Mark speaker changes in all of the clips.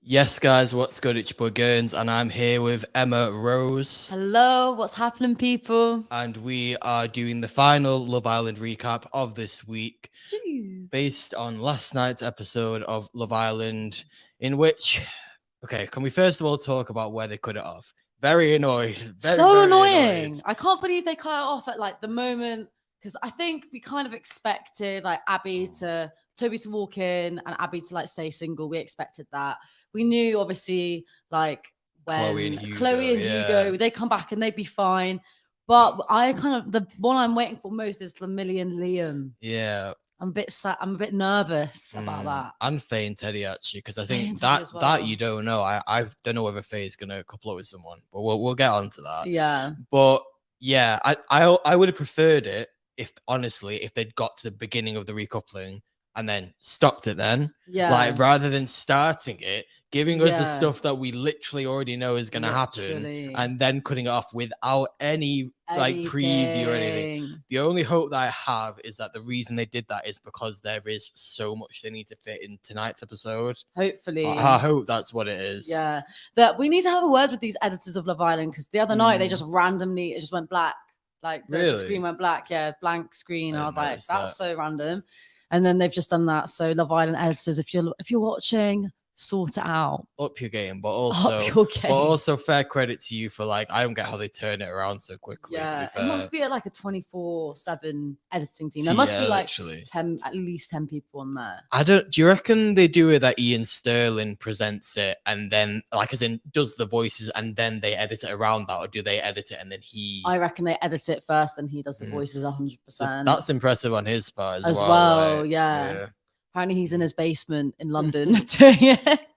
Speaker 1: Yes, guys, what's good? It's your boy Gerns, and I'm here with Emma Rose.
Speaker 2: Hello, what's happening, people?
Speaker 1: And we are doing the final Love Island recap of this week
Speaker 2: Jeez.
Speaker 1: based on last night's episode of Love Island, in which, okay, can we first of all talk about where they cut it off? Very annoyed.
Speaker 2: So
Speaker 1: Very
Speaker 2: annoying.
Speaker 1: annoyed.
Speaker 2: I can't believe they cut it off at like the moment because I think we kind of expected like Toby to walk in and Abby to like stay single. We expected that. We knew obviously like when
Speaker 1: Chloe and
Speaker 2: Hugo, they come back and they'd be fine. But the one I'm waiting for most is the Million Liam.
Speaker 1: Yeah.
Speaker 2: I'm a bit sad. I'm a bit nervous about that.
Speaker 1: And Faye and Teddy, actually, because I
Speaker 2: Faye
Speaker 1: think
Speaker 2: and Teddy as
Speaker 1: that
Speaker 2: well.
Speaker 1: you don't know. I don't know whether Faye's gonna couple up with someone, but we'll get onto that.
Speaker 2: Yeah.
Speaker 1: But yeah, I would have preferred it if they'd got to the beginning of the recoupling and then stopped it then.
Speaker 2: Yeah.
Speaker 1: Like rather than starting it, giving us the stuff that we literally already know is gonna happen, and then cutting it off without any like preview or anything. The only hope that I have is that the reason they did that is because there is so much they need to fit in tonight's episode.
Speaker 2: Hopefully.
Speaker 1: I hope that's what it is.
Speaker 2: Yeah. That we need to have a word with these editors of Love Island, because the other night they just randomly, it just went black. Like the screen went black. Yeah, blank screen. I was like, that's so random. And then they've just done that. So Love Island editors, if you're watching, sort it out.
Speaker 1: Up your game, but also fair credit to you for like, I don't get how they turn it around so quickly.
Speaker 2: Yeah,
Speaker 1: to be fair.
Speaker 2: It must be like a 24/7 editing team. There must be like
Speaker 1: literally.
Speaker 2: at least 10 people on there.
Speaker 1: Do you reckon they do it that Ian Sterling presents it and then like as in does the voices and then they edit it around that, or do they edit it and then he?
Speaker 2: I reckon they edit it first and he does the voices 100%.
Speaker 1: So that's impressive on his part as
Speaker 2: well.
Speaker 1: Like,
Speaker 2: yeah. Apparently he's in his basement in London doing it.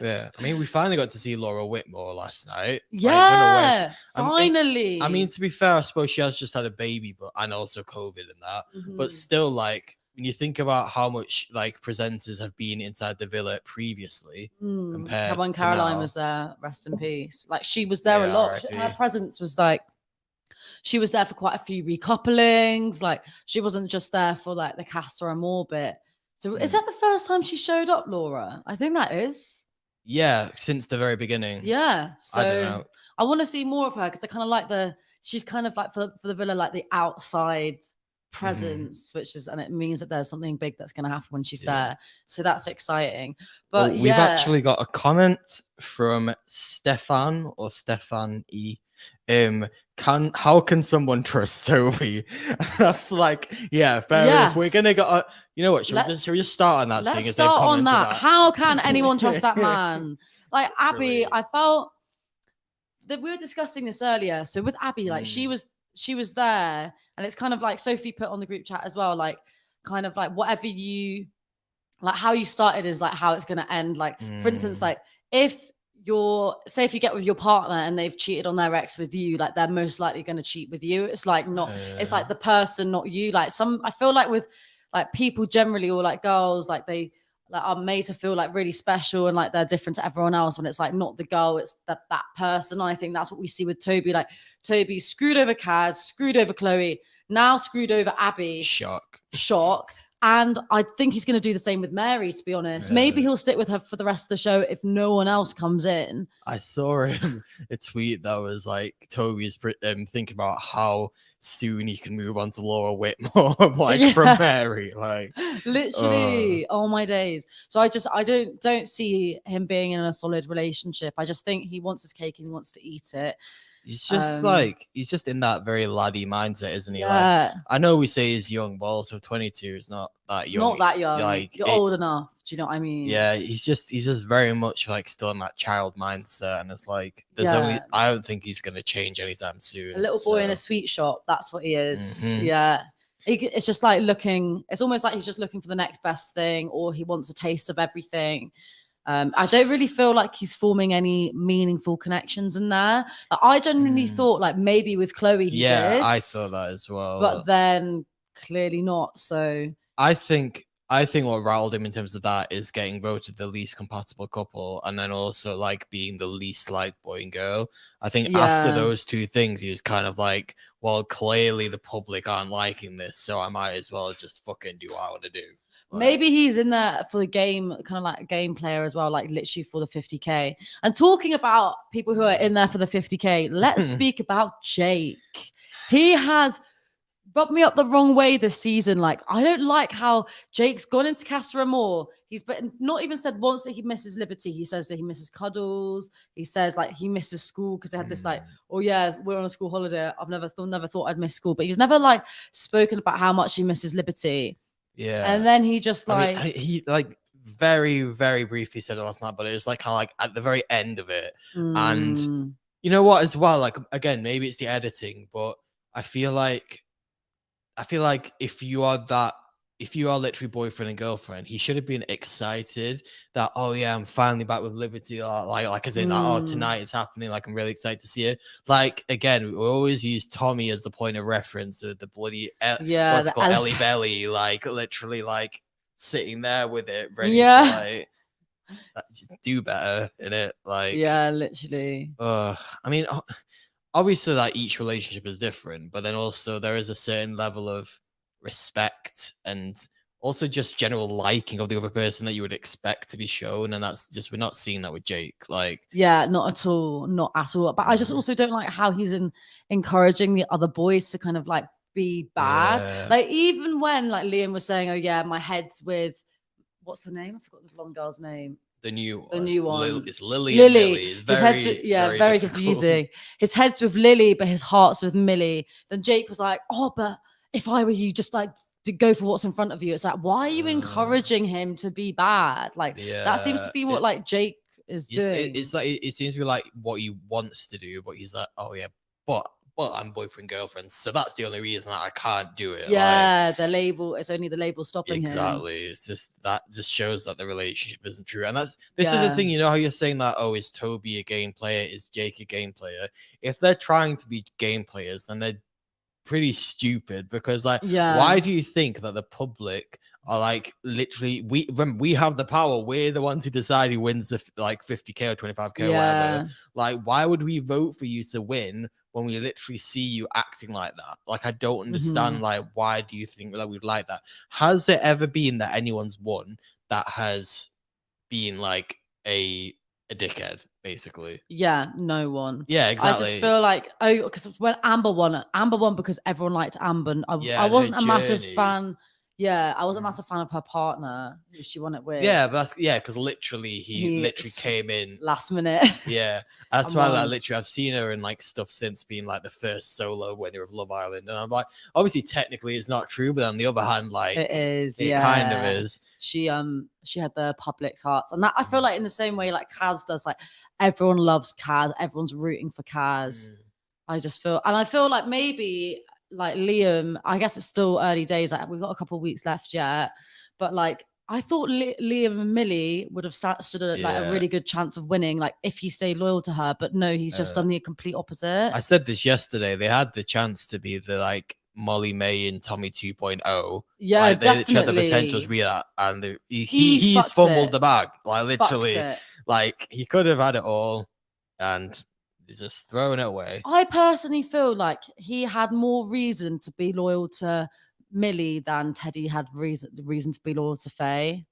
Speaker 1: Yeah, I mean, we finally got to see Laura Whitmore last night.
Speaker 2: Yeah, finally.
Speaker 1: I mean, to be fair, I suppose she has just had a baby, and also COVID and that. But still, like, when you think about how much like presenters have been inside the villa previously, compared
Speaker 2: when
Speaker 1: to
Speaker 2: Caroline
Speaker 1: now.
Speaker 2: Was there, rest in peace. Like she was there a lot. Her presence was like. She was there for quite a few recouplings. Like she wasn't just there for like the Casa Amor bit. So is that the first time she showed up, Laura? I think that is.
Speaker 1: Yeah, since the very beginning.
Speaker 2: Yeah. So
Speaker 1: I don't know.
Speaker 2: I want to see more of her because I kind of like she's kind of like for the villa, like the outside presence, and it means that there's something big that's going to happen when she's there. So that's exciting. But
Speaker 1: we've actually got a comment from Stefan or Stefan E. How can someone trust Toby? That's like, yeah, fair enough. We're gonna go. You know what? Should we just start on that?
Speaker 2: Let's start on that. How can anyone trust that man? Like Abby, I felt that we were discussing this earlier. So with Abby, like she was there, and it's kind of like Sophie put on the group chat as well. Like, kind of like whatever you like, how you started is like how it's gonna end. Like, for instance, like if if you get with your partner and they've cheated on their ex with you, like they're most likely going to cheat with you. It's like it's like the person, not you. Like I feel like with like people generally, or like girls, like they like are made to feel like really special and like they're different to everyone else, when it's like not the girl, it's that person. And I think that's what we see with Toby. Like Toby screwed over Kaz, screwed over Chloe, now screwed over Abby. Shock. And I think he's going to do the same with Mary, to be honest. Yeah. Maybe he'll stick with her for the rest of the show if no one else comes in.
Speaker 1: I saw him a tweet that was like, Toby's thinking about how soon he can move on to Laura Whitmore, from Mary. Like,
Speaker 2: literally, oh my days. So I don't see him being in a solid relationship. I just think he wants his cake and he wants to eat it.
Speaker 1: He's just he's just in that very laddie mindset, isn't he?
Speaker 2: Yeah.
Speaker 1: Like, I know we say he's young, but also 22 is not that young.
Speaker 2: Not that young. Like, you're old enough. Do you know what I mean?
Speaker 1: Yeah, he's just very much like still in that child mindset, and it's like I don't think he's gonna change anytime soon.
Speaker 2: A little boy in a sweet shop. That's what he is. Yeah. It's just like it's almost like he's just looking for the next best thing, or he wants a taste of everything. I don't really feel like he's forming any meaningful connections in there. Like, I genuinely thought like maybe with Chloe he did.
Speaker 1: I thought that as well.
Speaker 2: But then clearly not. So
Speaker 1: I think what rattled him in terms of that is getting voted the least compatible couple, and then also like being the least liked boy and girl. I think after those two things, he was kind of like, well, clearly the public aren't liking this, so I might as well just fucking do what I want to do.
Speaker 2: Maybe he's in there for the game, kind of like a game player as well, like literally for the 50K. And talking about people who are in there for the 50K, let's speak about Jake. He has rubbed me up the wrong way this season. Like, I don't like how Jake's gone into Casa Amor. He's not even said once that he misses Liberty. He says that he misses cuddles. He says like he misses school because they had this like, oh yeah, we're on a school holiday. I've never thought I'd miss school, but he's never like spoken about how much he misses Liberty.
Speaker 1: Yeah.
Speaker 2: And then he just like,
Speaker 1: he like very, very briefly said it last night, but it was like kind of like at the very end of it. And you know what, as well, like, again, maybe it's the editing, but I feel like if you are literally boyfriend and girlfriend, he should have been excited that, oh yeah, I'm finally back with Liberty, like as in like, oh, tonight it's happening, like I'm really excited to see it. Like, again, we always use Tommy as the point of reference of the bloody what's it called, Ellie Belly, like literally like sitting there with it ready to like just do better in it, like
Speaker 2: literally.
Speaker 1: I mean, obviously, like each relationship is different, but then also there is a certain level of respect and also just general liking of the other person that you would expect to be shown, and that's just, we're not seeing that with Jake. Like,
Speaker 2: not at all. But I just also don't like how he's encouraging the other boys to kind of like be bad. Like, even when like Liam was saying, oh yeah, my head's with, what's the name? I forgot the blonde girl's name.
Speaker 1: The new
Speaker 2: one.
Speaker 1: It's Lily. And Millie. It's
Speaker 2: very confusing. His head's with Lily, but his heart's with Millie. Then Jake was like, oh, but if I were you, just like to go for what's in front of you. It's like, why are you encouraging him to be bad? Like, that seems to be what like Jake is doing.
Speaker 1: It's like, it seems to be like what he wants to do, but he's like, oh yeah, but I'm boyfriend girlfriend, so that's the only reason that I can't do it.
Speaker 2: Yeah, like, the label, it's only the label stopping him.
Speaker 1: Exactly. It's just, that just shows that the relationship isn't true. And this is the thing, you know how you're saying that, oh, is Toby a game player, is Jake a game player? If they're trying to be game players, then they're pretty stupid, because like, why do you think that the public are like, literally, we have the power, we're the ones who decide who wins the like 50K or 25K or whatever. Like, why would we vote for you to win when we literally see you acting like that? Like, I don't understand. Like, why do you think that we'd like that? Has there ever been that anyone's won that has been like a dickhead, basically?
Speaker 2: Yeah, no one.
Speaker 1: Yeah, exactly.
Speaker 2: I just feel like, oh, because when Amber won because everyone liked Amber. I wasn't a massive fan. Yeah, I wasn't a massive fan of her partner who she won it with.
Speaker 1: Yeah, because literally he literally came in
Speaker 2: last minute.
Speaker 1: Yeah, that's why like, literally I've seen her in like stuff since being like the first solo winner of Love Island, and I'm like, obviously technically it's not true, but on the other hand, like,
Speaker 2: it is. It
Speaker 1: kind of is.
Speaker 2: She had the public's hearts, and that I feel like in the same way like Kaz does, like everyone loves Kaz, everyone's rooting for Kaz. I feel like maybe like Liam, I guess it's still early days, like we've got a couple of weeks left yet, but like I thought Liam and Millie would have stood like a really good chance of winning, like if he stayed loyal to her, but no, he's just done the complete opposite.
Speaker 1: I said this yesterday, they had the chance to be the like Molly May and Tommy 2.0.
Speaker 2: Yeah,
Speaker 1: like, they
Speaker 2: definitely
Speaker 1: had the potential to be that, and he's fumbled the bag, like literally, like he could have had it all, and he's just throwing it away.
Speaker 2: I personally feel like he had more reason to be loyal to Millie than Teddy had reason to be loyal to Faye.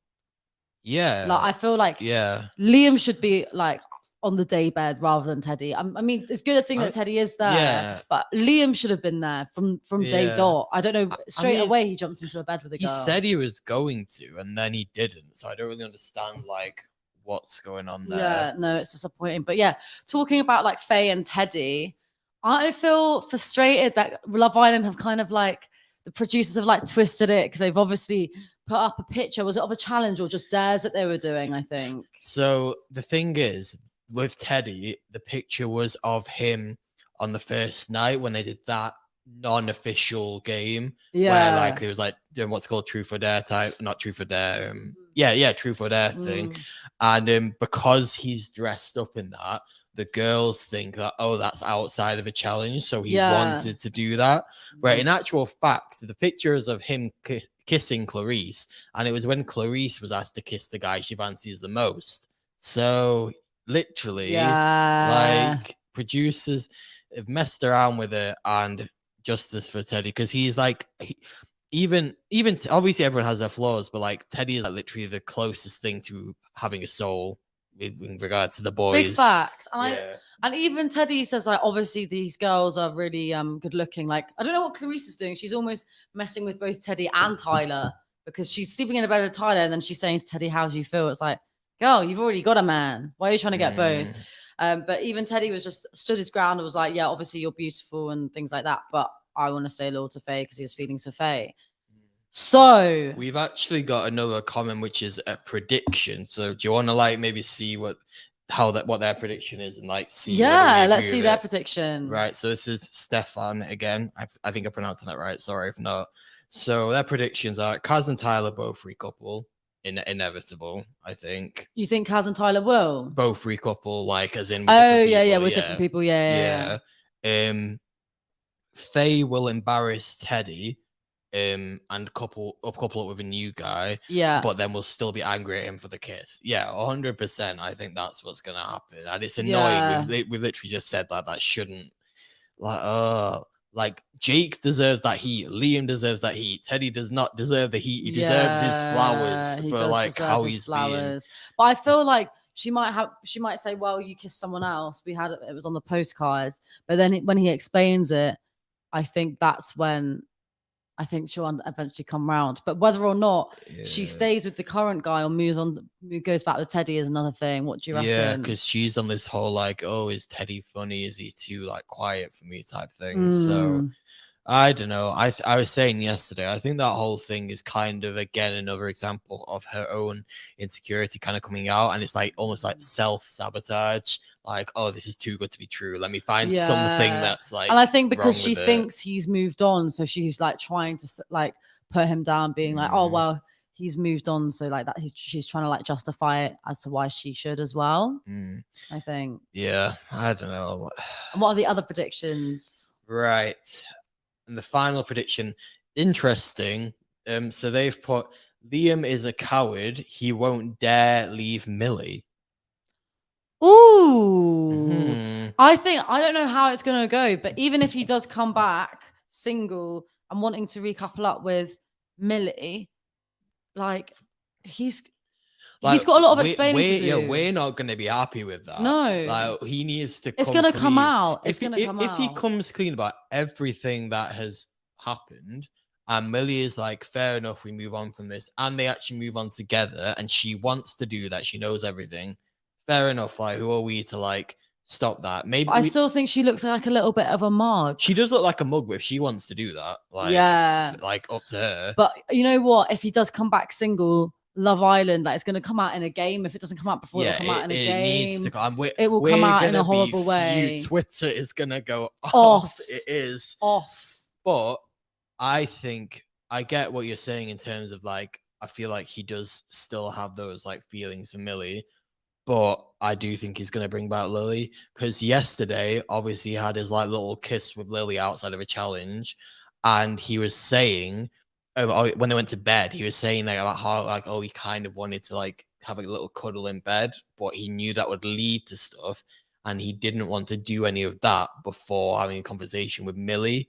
Speaker 1: Yeah,
Speaker 2: like I feel like Liam should be like on the daybed rather than Teddy. I mean, it's good thing that Teddy is there, but Liam should have been there from day dot. I don't know, straight away he jumped into a bed with a girl.
Speaker 1: He said he was going to, and then he didn't. So I don't really understand like what's going on there.
Speaker 2: Yeah, no, it's disappointing. But yeah, talking about like Faye and Teddy, I feel frustrated that Love Island have kind of like, the producers have like twisted it, because they've obviously put up a picture. Was it of a challenge or just dares that they were doing, I think?
Speaker 1: So the thing is, with Teddy, the picture was of him on the first night when they did that non-official game, where like there was like what's called truth or dare type, not truth or dare, truth or dare thing, and because he's dressed up in that, the girls think that, oh, that's outside of a challenge, so he wanted to do that. Where in actual fact, the pictures of him kissing Clarice, and it was when Clarice was asked to kiss the guy she fancies the most. So literally, like, producers have messed around with it, and justice for Teddy, because he's like, even obviously everyone has their flaws, but like Teddy is like literally the closest thing to having a soul in regards to the boys.
Speaker 2: Big facts. And even Teddy says like obviously these girls are really good looking. Like I don't know what Clarice is doing. She's almost messing with both Teddy and Tyler because she's sleeping in a bed with Tyler and then she's saying to Teddy, "How do you feel?" It's like, girl, you've already got a man. Why are you trying to get both? But even Teddy was just stood his ground and was like, yeah, obviously you're beautiful and things like that, but I want to stay loyal to Faye because he has feelings for Faye. So
Speaker 1: we've actually got another comment, which is a prediction. So do you want to like maybe see what their prediction is and like see?
Speaker 2: Yeah, let's see their prediction.
Speaker 1: Right. So this is Stefan again. I think I'm pronouncing that right. Sorry if not. So their predictions are Kaz and Tyler both recouple. Inevitable, I think.
Speaker 2: You think Kaz and Tyler will
Speaker 1: both recouple, like as in?
Speaker 2: With different people. Yeah.
Speaker 1: Faye will embarrass Teddy. And couple up with a new guy, but then we'll still be angry at him for the kiss. 100%. I think that's what's gonna happen, and it's annoying. We literally just said that shouldn't, like Jake deserves that heat, Liam deserves that heat, Teddy does not deserve the heat. He deserves his flowers for like how he's being.
Speaker 2: But I feel like she might say, well, you kissed someone else. It was on the postcards, but then when he explains it, I think that's when I think she'll eventually come round. But whether or not she stays with the current guy or goes back with Teddy is another thing. What do you reckon?
Speaker 1: Yeah, because she's on this whole like, oh, is Teddy funny? Is he too like quiet for me type thing? So I don't know. I was saying yesterday, I think that whole thing is kind of again another example of her own insecurity kind of coming out, and it's like almost like self-sabotage. Like, oh, this is too good to be true. Let me find something that's like.
Speaker 2: And I think because she thinks he's moved on, so she's like trying to like put him down, being like, oh well, he's moved on, so like that she's trying to like justify it as to why she should as well. I think.
Speaker 1: Yeah, I don't know.
Speaker 2: And what are the other predictions?
Speaker 1: Right. And the final prediction, interesting. So they've put Liam is a coward. He won't dare leave Millie.
Speaker 2: Ooh. I don't know how it's gonna go, but even if he does come back single and wanting to recouple up with Millie, like he's got a lot of explaining to do.
Speaker 1: Yeah, we're not going to be happy with that.
Speaker 2: No,
Speaker 1: like he needs to.
Speaker 2: It's going to come out. If
Speaker 1: he comes clean about everything that has happened, and Millie is like, fair enough, we move on from this, and they actually move on together, and she wants to do that. She knows everything. Fair enough. Like, who are we to like stop that? Maybe
Speaker 2: I still think she looks like a little bit of a mug.
Speaker 1: She does look like a mug, but if she wants to do that, like, like up to her.
Speaker 2: But you know what? If he does come back single, Love Island, like it's going to come out in a game. If it doesn't come out before, it'll come out in a game. It will come out in a horrible way.
Speaker 1: Twitter is going to go off. It is
Speaker 2: off.
Speaker 1: But I think I get what you're saying in terms of like, I feel like he does still have those like feelings for Millie. But I do think he's going to bring back Lily, because yesterday, obviously, he had his like little kiss with Lily outside of a challenge. And he was saying, when they went to bed, he was saying like about how like, oh, he kind of wanted to like have a little cuddle in bed, but he knew that would lead to stuff. And he didn't want to do any of that before having a conversation with Millie,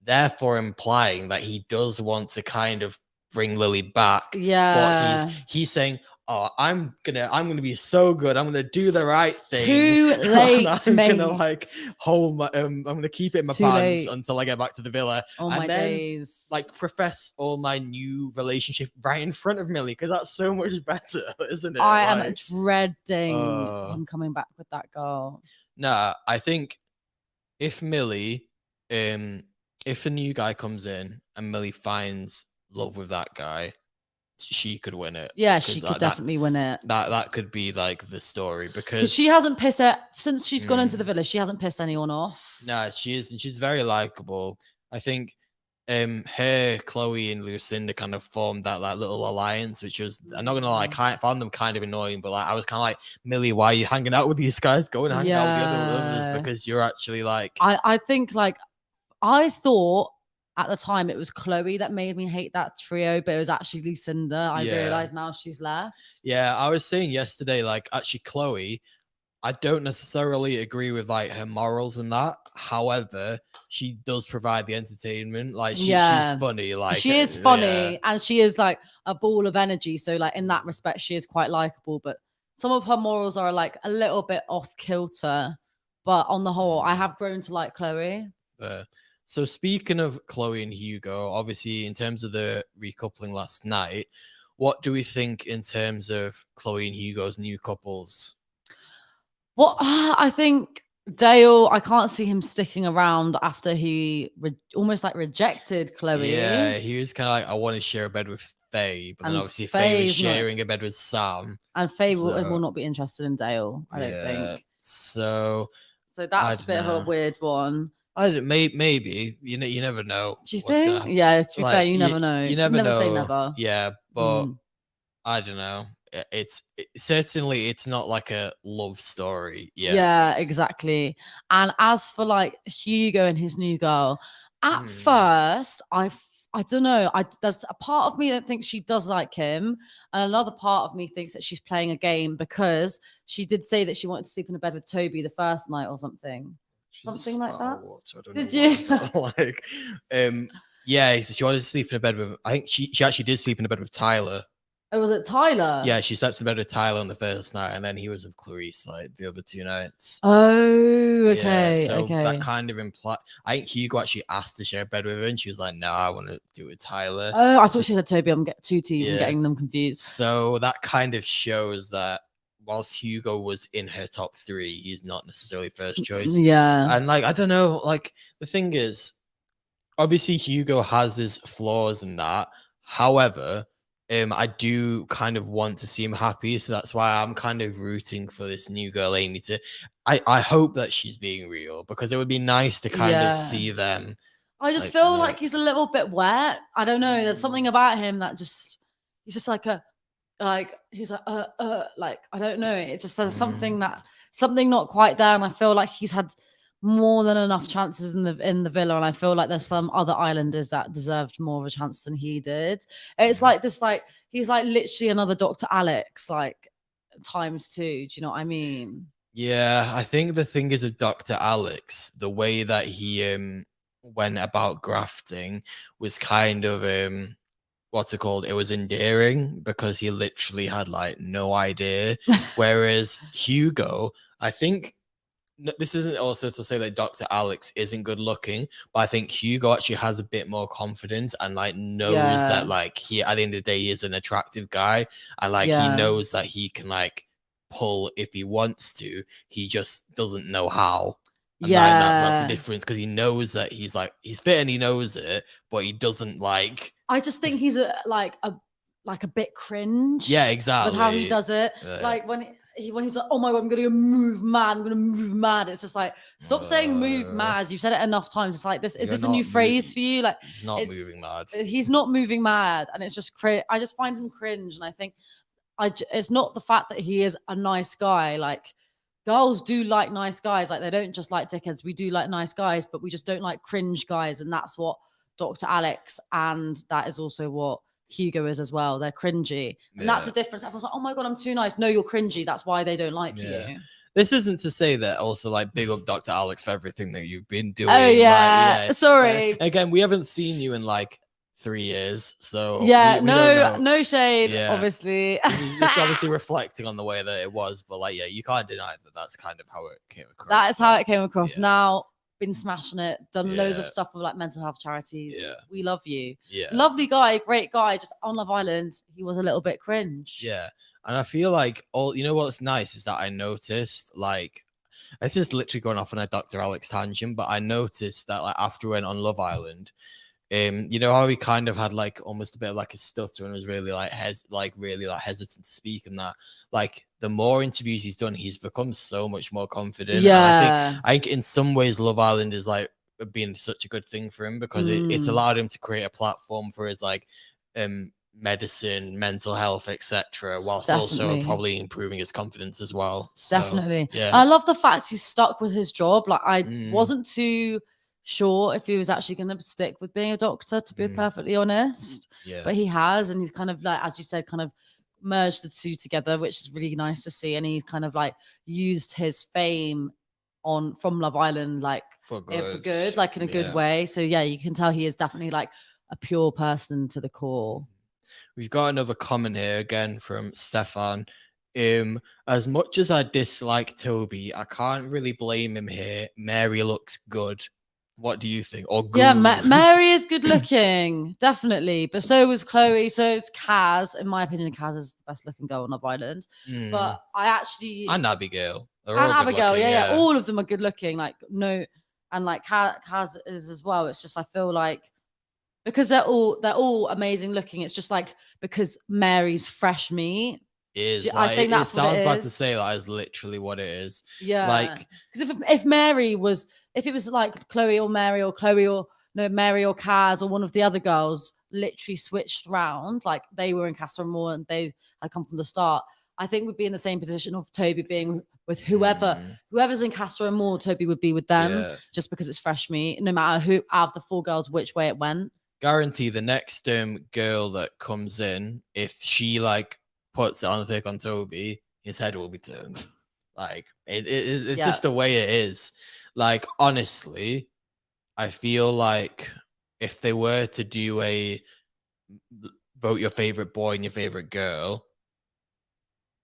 Speaker 1: therefore implying that he does want to kind of bring Lily back.
Speaker 2: Yeah.
Speaker 1: But he's saying, oh, I'm gonna be so good. I'm gonna do the right thing.
Speaker 2: Too late.
Speaker 1: I'm gonna like hold my I'm gonna keep it in my pants until I get back to the villa.
Speaker 2: Oh my days.
Speaker 1: Like profess all my new relationship right in front of Millie, because that's so much better, isn't it?
Speaker 2: I am dreading him coming back with that girl.
Speaker 1: Nah, I think if Millie, if a new guy comes in and Millie finds love with that guy, she could win it.
Speaker 2: Yeah, she could definitely win it.
Speaker 1: That could be like the story, because
Speaker 2: she hasn't pissed it since she's gone into the village. She hasn't pissed anyone off.
Speaker 1: Nah, she is, and she's very likable. I think her, Chloe, and Lucinda kind of formed that like little alliance, which was, I'm not gonna lie, I found them kind of annoying, but like I was kind of like, Millie, why are you hanging out with these guys? Go and hang out with the other lovers, because you're actually like,
Speaker 2: I think like I thought at the time it was Chloe that made me hate that trio, but it was actually Lucinda. I realize now she's left.
Speaker 1: Yeah, I was saying yesterday, like actually Chloe, I don't necessarily agree with like her morals and that. However, she does provide the entertainment. Like she's funny. Like
Speaker 2: she is funny, and she is like a ball of energy. So like in that respect, she is quite likable. But some of her morals are like a little bit off kilter. But on the whole, I have grown to like Chloe.
Speaker 1: So speaking of Chloe and Hugo, obviously in terms of the recoupling last night, what do we think in terms of Chloe and Hugo's new couples?
Speaker 2: Well, I think Dale, I can't see him sticking around after he almost like rejected Chloe.
Speaker 1: Yeah, he was kind of like, I want to share a bed with Faye, but then obviously Faye was sharing a bed with Sam.
Speaker 2: And Faye will not be interested in Dale, I don't think.
Speaker 1: So
Speaker 2: that's a bit of a weird one.
Speaker 1: Maybe you never know.
Speaker 2: Do you think? Yeah, to be fair, you never know.
Speaker 1: You never know.
Speaker 2: Say never.
Speaker 1: Yeah, but I don't know. It's certainly it's not like a love story yet.
Speaker 2: Yeah, exactly. And as for like Hugo and his new girl, at first I don't know. There's a part of me that thinks she does like him, and another part of me thinks that she's playing a game because she did say that she wanted to sleep in a bed with Toby the first night or something. Something like that. Did you?
Speaker 1: Like, yeah. So she wanted to sleep in a bed with. I think she actually did sleep in a bed with Tyler.
Speaker 2: Oh, was it Tyler?
Speaker 1: Yeah, she slept in bed with Tyler on the first night, and then he was with Clarice like the other 2 nights.
Speaker 2: Oh, okay.
Speaker 1: Yeah, so
Speaker 2: okay.
Speaker 1: that kind of implied. I think Hugo actually asked to share a bed with her, and she was like, "No, I want to do it with Tyler."
Speaker 2: Oh, I thought she said Toby. I'm getting 2 T's and getting them confused.
Speaker 1: So that kind of shows that whilst Hugo was in her top 3, he's not necessarily first choice.
Speaker 2: Yeah.
Speaker 1: And like, I don't know, like the thing is, obviously Hugo has his flaws in that. However, I do kind of want to see him happy. So that's why I'm kind of rooting for this new girl, Amy, to I hope that she's being real, because it would be nice to kind of see them.
Speaker 2: I just feel like he's a little bit wet. I don't know. There's something about him that he's just like he's like, I don't know. It just says something not quite there. And I feel like he's had more than enough chances in the villa. And I feel like there's some other islanders that deserved more of a chance than he did. It's like this, like, he's like literally another Dr. Alex, like ×2. Do you know what I mean?
Speaker 1: Yeah, I think the thing is with Dr. Alex, the way that he went about grafting was kind of what's it called? It was endearing because he literally had like no idea. Whereas Hugo, I think this isn't also to say that Dr. Alex isn't good looking, but I think Hugo actually has a bit more confidence and like knows that like he at the end of the day he is an attractive guy, and like he knows that he can like pull if he wants to. He just doesn't know how. And that's the difference, because he knows that he's fit and he knows it, but he doesn't like.
Speaker 2: I just think he's a bit cringe.
Speaker 1: Yeah, exactly.
Speaker 2: With how he does it, like when he's like, oh my god, I'm gonna move mad. It's just like, stop saying move mad. You've said it enough times. It's like, is this a new phrase for you? Like,
Speaker 1: he's not moving mad.
Speaker 2: He's not moving mad, and it's just I just find him cringe, and I think it's not the fact that he is a nice guy. Like, girls do like nice guys. Like, they don't just like dickheads. We do like nice guys, but we just don't like cringe guys, and that's what Dr. Alex, and that is also what Hugo is as well. They're cringy, and that's the difference. Everyone's like, oh my god, I'm too nice. No, you're cringy. That's why they don't like you.
Speaker 1: This isn't to say that also like big up Dr. Alex for everything that you've been doing.
Speaker 2: Oh yeah, sorry.
Speaker 1: Again, we haven't seen you in like 3 years, so
Speaker 2: no shade, obviously.
Speaker 1: It's obviously reflecting on the way that it was, but like, you can't deny that that's kind of how it came across.
Speaker 2: That is how it came across. Now, been smashing it, done loads of stuff with like mental health charities. We love you. Lovely guy, great guy. Just on Love Island, he was a little bit cringe.
Speaker 1: And I feel like what's nice is that I noticed, like, I just literally going off on a Dr. Alex tangent, but I noticed that like after we went on Love Island, you know how he kind of had like almost a bit of like a stutter and was really like hesitant to speak, and that like the more interviews he's done, he's become so much more confident. And I think in some ways Love Island is like been such a good thing for him, because it's allowed him to create a platform for his like medicine, mental health, etc., whilst also probably improving his confidence as well. So,
Speaker 2: I love the fact he's stuck with his job. Like, I wasn't too sure if he was actually going to stick with being a doctor, to be perfectly honest, but he has, and he's kind of like, as you said, kind of merged the two together, which is really nice to see. And he's kind of like used his fame from Love Island, like
Speaker 1: for good,
Speaker 2: like in a good way. So yeah, you can tell he is definitely like a pure person to the core.
Speaker 1: We've got another comment here again from Stefan. As much as I dislike Toby, I can't really blame him here. Mary looks good. What do you think? Or good?
Speaker 2: Yeah, Mary is good looking, definitely. But so was Chloe. So is Kaz. In my opinion, Kaz is the best looking girl on Love Island. But I actually
Speaker 1: and Abigail.
Speaker 2: And Abigail, yeah, all of them are good looking. Like no, and like Kaz is as well. It's just I feel like because they're all amazing looking. It's just like because Mary's fresh meat.
Speaker 1: I think that's it sounds bad to say that is literally what it is.
Speaker 2: Yeah, like because if Mary was if it was like Chloe or Mary or Mary or Kaz or one of the other girls literally switched round, like they were in Casa Amor and they had come from the start, I think we'd be in the same position of Toby being with whoever's in Casa Amor, Toby would be with them just because it's fresh meat, no matter who out of the 4 girls which way it went.
Speaker 1: Guarantee the next girl that comes in, if she like puts it on the thick on Toby, his head will be turned. Like it's just the way it is. Like honestly, I feel like if they were to do a vote your favorite boy and your favorite girl,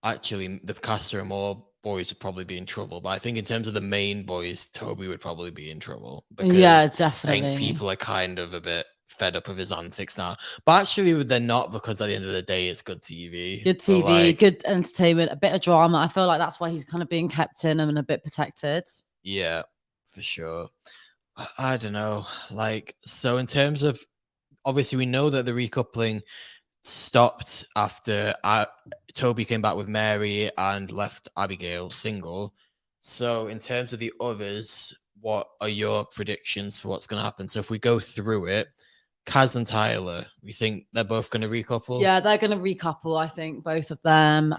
Speaker 1: actually the Casa Amor boys would probably be in trouble. But I think in terms of the main boys, Toby would probably be in trouble.
Speaker 2: Because definitely.
Speaker 1: I think people are kind of a bit fed up of his antics now. But actually they're not, because at the end of the day, it's good TV.
Speaker 2: Good TV, good entertainment, a bit of drama. I feel like that's why he's kind of being kept in and a bit protected.
Speaker 1: Yeah, for sure. I don't know. Like, so in terms of, obviously we know that the recoupling stopped after Toby came back with Mary and left Abigail single. So in terms of the others, what are your predictions for what's going to happen? So if we go through it, Kaz and Tyler, we think they're both going to recouple?
Speaker 2: Yeah, they're going to recouple, I think, both of them.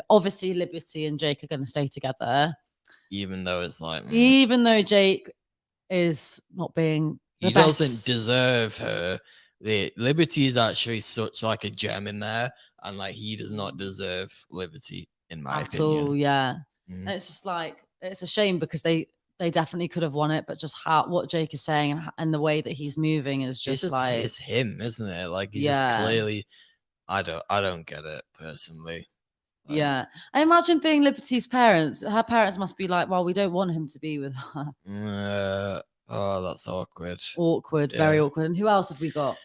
Speaker 2: Obviously, Liberty and Jake are going to stay together.
Speaker 1: Even though it's like...
Speaker 2: Even though Jake is not being
Speaker 1: he doesn't deserve her. The Liberty is actually such like a gem in there, and like he does not deserve Liberty in my opinion.
Speaker 2: All, yeah. And it's just like it's a shame because they definitely could have won it, but just what Jake is saying and the way that he's moving is just like
Speaker 1: it's him, isn't it? Like he's just clearly, I don't get it personally.
Speaker 2: Like, yeah, I imagine being Liberty's parents. Her parents must be like, well, we don't want him to be with her.
Speaker 1: Oh, that's awkward.
Speaker 2: Very awkward. And who else have we got?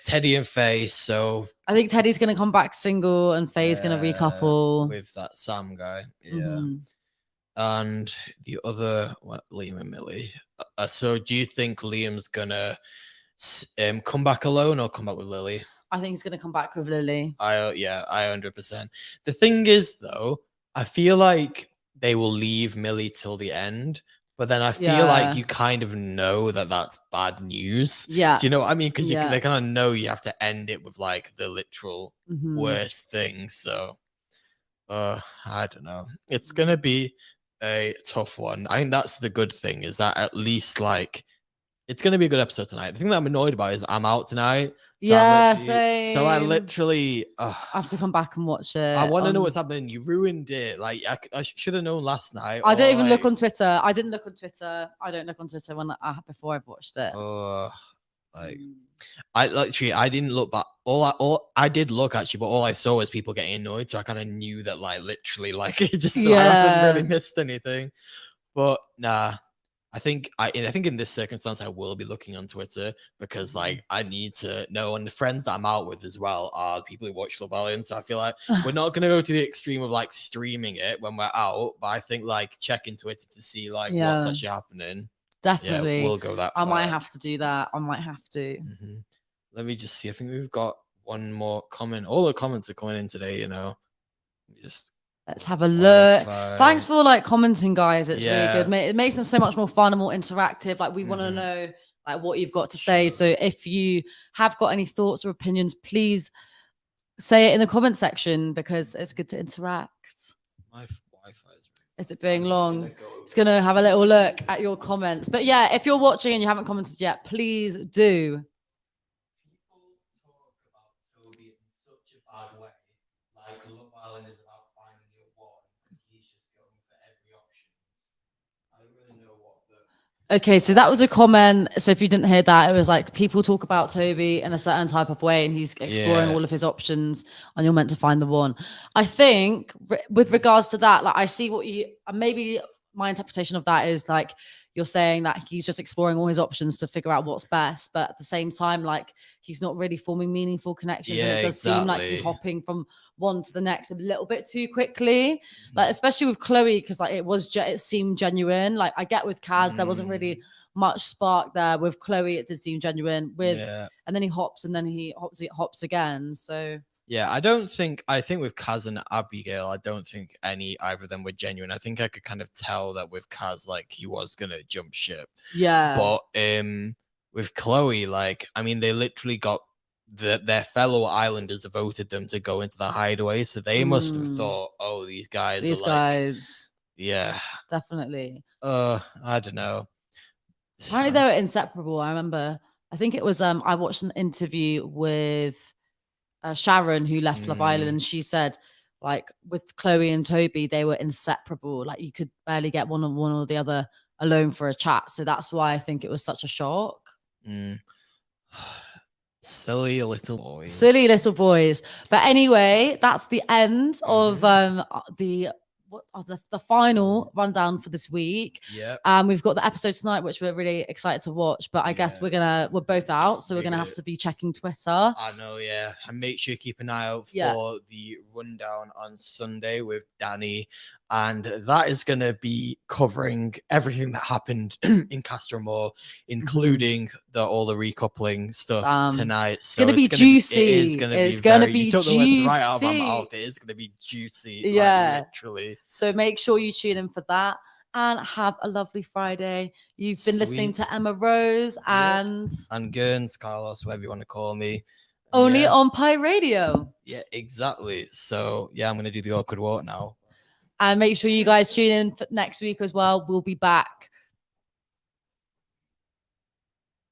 Speaker 1: Teddy and Faye. So
Speaker 2: I think Teddy's going to come back single and Faye's going to recouple
Speaker 1: with that Sam guy. Yeah. And the other, Liam and Millie. So do you think Liam's gonna come back alone or come back with Lily?
Speaker 2: I think he's gonna come back with Lily.
Speaker 1: I 100%. The thing is, though, I feel like they will leave Millie till the end, but then I feel like you kind of know that that's bad news.
Speaker 2: Yeah.
Speaker 1: Do you know what I mean? Because they kind of know you have to end it with like the literal worst thing. So, I don't know. It's gonna be a tough one. I think that's the good thing, is that at least like it's gonna be a good episode tonight. The thing that I'm annoyed about is I'm out tonight. So
Speaker 2: same.
Speaker 1: So I literally
Speaker 2: I have to come back and watch it.
Speaker 1: I want to know what's happening. You ruined it. Like I should have known last night.
Speaker 2: I don't even look on Twitter. I didn't look on Twitter. I don't look on Twitter before I've watched it.
Speaker 1: I didn't look, but all I did look actually, but all I saw was people getting annoyed. So I kind of knew that like literally like it just I haven't really missed anything. But nah, I think in this circumstance I will be looking on Twitter, because like I need to know, and the friends that I'm out with as well are people who watch Love Island. So I feel like we're not gonna go to the extreme of like streaming it when we're out, but I think like checking Twitter to see like what's actually happening.
Speaker 2: Definitely.
Speaker 1: We'll go that far.
Speaker 2: I might have to do that. I might have to.
Speaker 1: Let me just see. I think we've got one more comment. All the comments are coming in today, you know.
Speaker 2: Let's have a look. Thanks for like commenting, guys. It's really good. It makes them so much more fun and more interactive. Like we want to know like what you've got to say. So if you have got any thoughts or opinions, please say it in the comment section, because it's good to interact.
Speaker 1: My Wi-Fi
Speaker 2: is it being long? It's going to have a little look at your comments. But yeah, if you're watching and you haven't commented yet, please do.
Speaker 1: People talk about Toby in such a bad way. Like Love Island is about finding your one, and he's just going for every option.
Speaker 2: Okay, so that was a comment. So if you didn't hear that, it was like people talk about Toby in a certain type of way and he's exploring all of his options and you're meant to find the one. I think with regards to that, like I see what you, maybe my interpretation of that is like you're saying that he's just exploring all his options to figure out what's best, but at the same time, like he's not really forming meaningful connections. And it does seem like he's hopping from one to the next a little bit too quickly, like especially with Chloe, because like it seemed genuine. Like I get with Kaz, there wasn't really much spark there. With Chloe, it did seem genuine. And then he hops again. So
Speaker 1: yeah, I think with Kaz and Abigail, I don't think either of them were genuine. I think I could kind of tell that with Kaz, like he was gonna jump ship.
Speaker 2: Yeah.
Speaker 1: But with Chloe, like, I mean, they literally got their fellow islanders voted them to go into the hideaway. So they must have thought, oh, these guys are like, yeah.
Speaker 2: Definitely.
Speaker 1: I don't know.
Speaker 2: Apparently they were inseparable. I remember, I think it was I watched an interview with Sharon, who left Love Island, and she said, like, with Chloe and Toby, they were inseparable. Like, you could barely get one or the other alone for a chat. So that's why I think it was such a shock.
Speaker 1: Silly little boys.
Speaker 2: Silly little boys. But anyway, that's the end of the final rundown for this week.
Speaker 1: Yeah.
Speaker 2: We've got the episode tonight, which we're really excited to watch. But I guess we're both out, so we're gonna have to be checking Twitter.
Speaker 1: I know, yeah. And make sure you keep an eye out for the rundown on Sunday with Danny. And that is going to be covering everything that happened in Casa Amor, including all the recoupling stuff tonight. So
Speaker 2: it's going to be juicy.
Speaker 1: It is going to be. It's going to be you took the words right out of my mouth. It is going to be juicy.
Speaker 2: Yeah,
Speaker 1: like, literally.
Speaker 2: So make sure you tune in for that. And have a lovely Friday. You've been listening to Emma Rose and
Speaker 1: Gurns, Carlos, whatever you want to call me.
Speaker 2: Only on Pi Radio.
Speaker 1: Yeah, exactly. So yeah, I'm going to do the awkward walk now.
Speaker 2: And make sure you guys tune in for next week as well. We'll be back